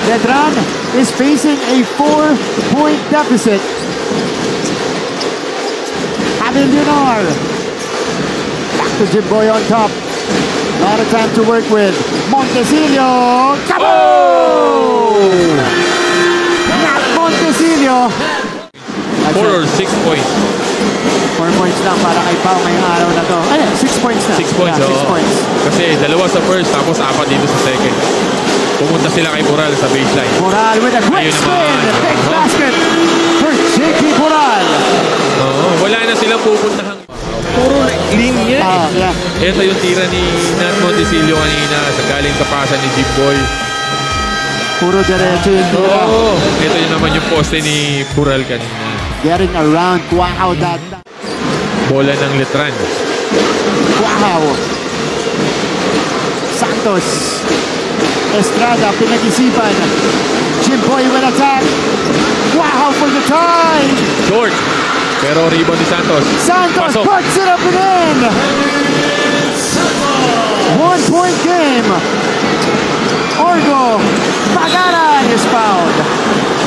Letran is facing a 4-point deficit. Javier Leonor. Back to Jimboy on top. Lot of time to work with. Montecillo. Kaboom! Not Montecillo. 4 or 6 points. 4 points lang para kay Pao ngayong araw na to. Ay, 6 points na. 6 points, yeah, 6 points. Kasi dalawa sa first, tapos 4 dito sa second. Pumunta sila kay Boral sa baseline. Boral with a quick spin. Big basket for JP Boral. Wala na silang pupuntahan. Puro linya eh. Yeah. Ito yung tira ni Nat Montecillo kanina sa galing kapasan ni Jimboy. Puro diretso yung tira. Ito yun naman yung poste ni Boral kanina. Getting around. Wow, that. Bola ng Letran. Wow. Santos. Estrada, pinag-isipan. Jimboy will attack. Wow, for the tie. Short. Pero rebound ni Santos. Santos Pasok. puts it up and in. 1-point game. Orgo. Pagaran is fouled.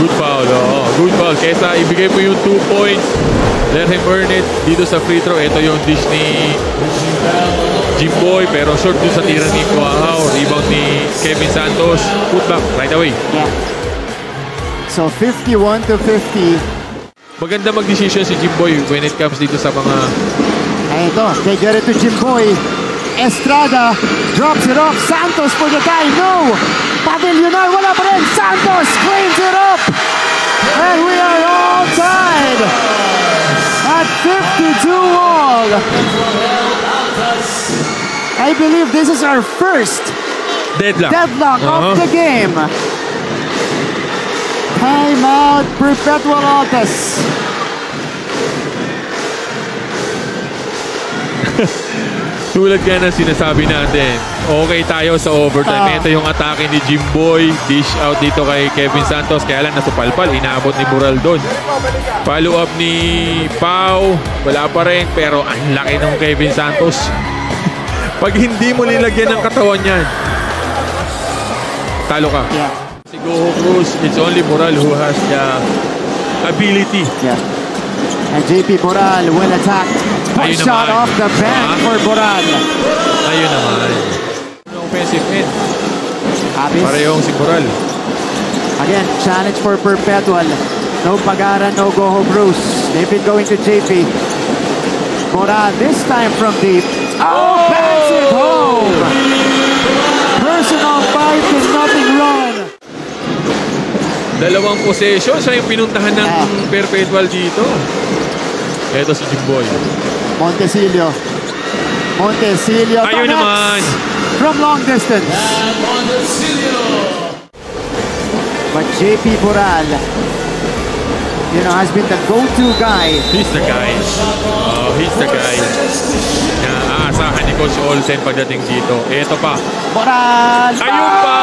Good foul. Good foul. Kesa ibigay mo yung 2 points. Let him earn it. Dito sa free throw. Ito yung dish ni Jimboy. Pero short dun sa tira ni Kuahao. Rebound ni Kevin Santos. Put back right away. Yeah. So 51-50. Maganda mag-decision si Jimboy when it comes dito sa mga... Ay, ito. They get it to Jimboy. Estrada drops it off. Santos for the tie. No! Pavillionar, wala pa rin. Santos cleans it up. And we are all tied at 52 all. I believe this is our first deadlock of the game. Timeout, Perpetual Altas. Tulad nga na sinasabi natin, okay tayo sa overtime. Ito yung atake ni Jimboy. Dish out dito kay Kevin Santos. Kaya lang nasupalpal. Inaabot ni Boral doon. Follow up ni Pau. Wala pa rin. Pero ang laki ng Kevin Santos. Pag hindi mo nilagyan ng katawan yan, talo ka. Yeah. Si Goho Cruz, it's only Boral who has the ability. Yeah. And JP Boral will attack. First shot off the bench for Boral. Ayun naman. Offensive end. Abis. Parehong si Boral. Again, challenge for Perpetual. No Pagaran, no Goho Cruz. They've been going to JP. Boral this time from deep. Oh, bangs it home. Personal fight and nothing run. Dalawang possession. Siya yung pinuntahan ng Perpetual dito. Ito si Jimboy. Montecillo. Montecillo. Ayun naman. From long distance. But JP Boral, you know, has been the go-to guy. He's the guy. He's the guy. Na aasahan ni Coach Olsen pagdating dito. Ito pa. Boral. Ayun pa!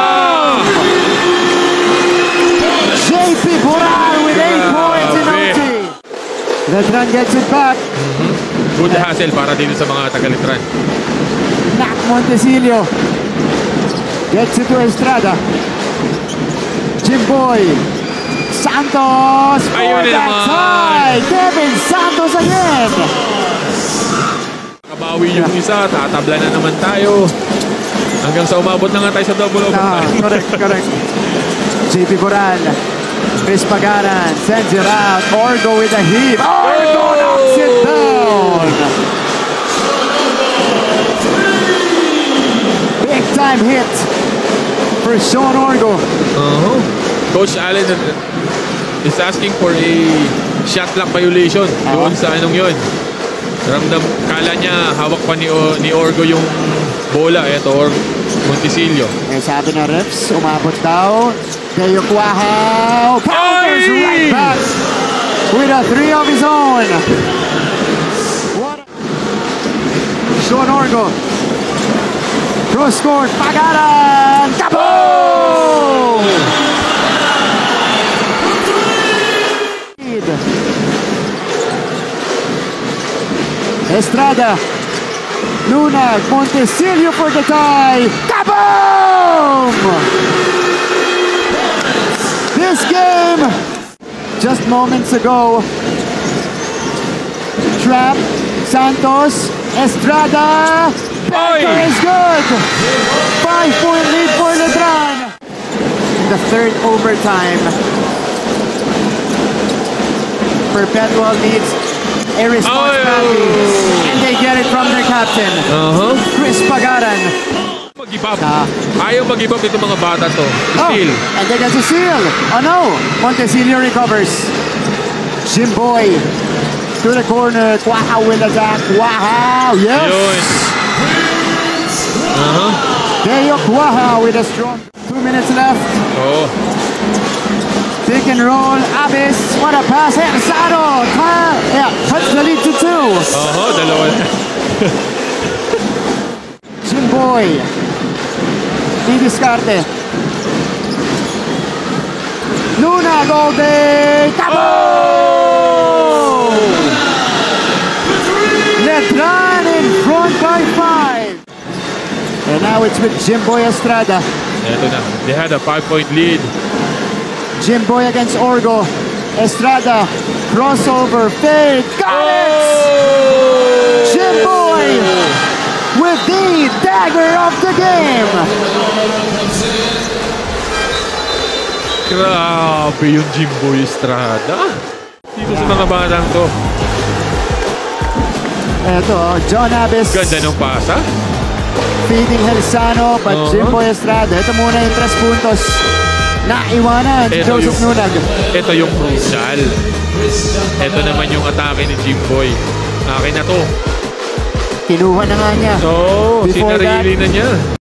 JP Boral with 8 points in OT. Letran gets it back. Good hustle para dito sa mga taga-Letran. Nat Montecillo gets it to Estrada. Jimboy. Santos for the tie. Kevin Santos again. Kabawi yung isa. Tatabla na naman tayo. Hanggang sa umabot na nga tayo sa double overtime. Correct. JP Boral. Chris Pagaran sends it out. Orgo with a heave. Orgo knocks it down. Big time hit for Sean Orgo. Coach Allen is asking for a shot clock violation doon sa anong yun. Ramdam, kala niya hawak pa ni Orgo yung bola. Ito, Montecillo. Eh, sabi ng refs, umabot daw. Teo Kuahao counters right back with a 3 of his own. Sean Orgo. Cross court, Pagaran. Kaboom! Estrada. Luna, Montecillo for the tie. Kaboom! this game. Just moments ago, trap, Santos, Estrada, Becker is good. 5-point lead for Letran. In the third overtime, Perpetual needs a response penalty, and they get it from their captain, Chris Pagaran. Mag-give up. Ayaw mag-give up itong mga bata to. Oh, Still. and they get a seal. Oh no, Montecillo recovers. Jimboy to the corner. Wow, with a jack. Wow, yes. Yun. Deo Cuaja with a strong 2 minutes left. Oh. Pick and roll, Abis. What a pass. Ersado. Yeah, cuts the lead to 2. Dalawa na. Jimboy. Discarte. Luna Golde. Tabo! Letran in front by 5. And now it's with Jimboy Estrada. Ito na. They had a 5-point lead. Jimboy against Orgo. Estrada. Crossover. Fade. Got it! Jimboy with the dagger of the game. Grabe yung Jimboy Estrada. Dito sa mga batang to. Ito, John Abis. Ganda ng pasa. Feeding Helsano, but Jimboy Estrada. Ito muna yung 3 puntos na iwanan si Joseph Nunag. Ito yung crucial. Ito naman yung atake ni Jimboy. Akin na to. Kinuha na nga niya. So, Before sinarili na niya.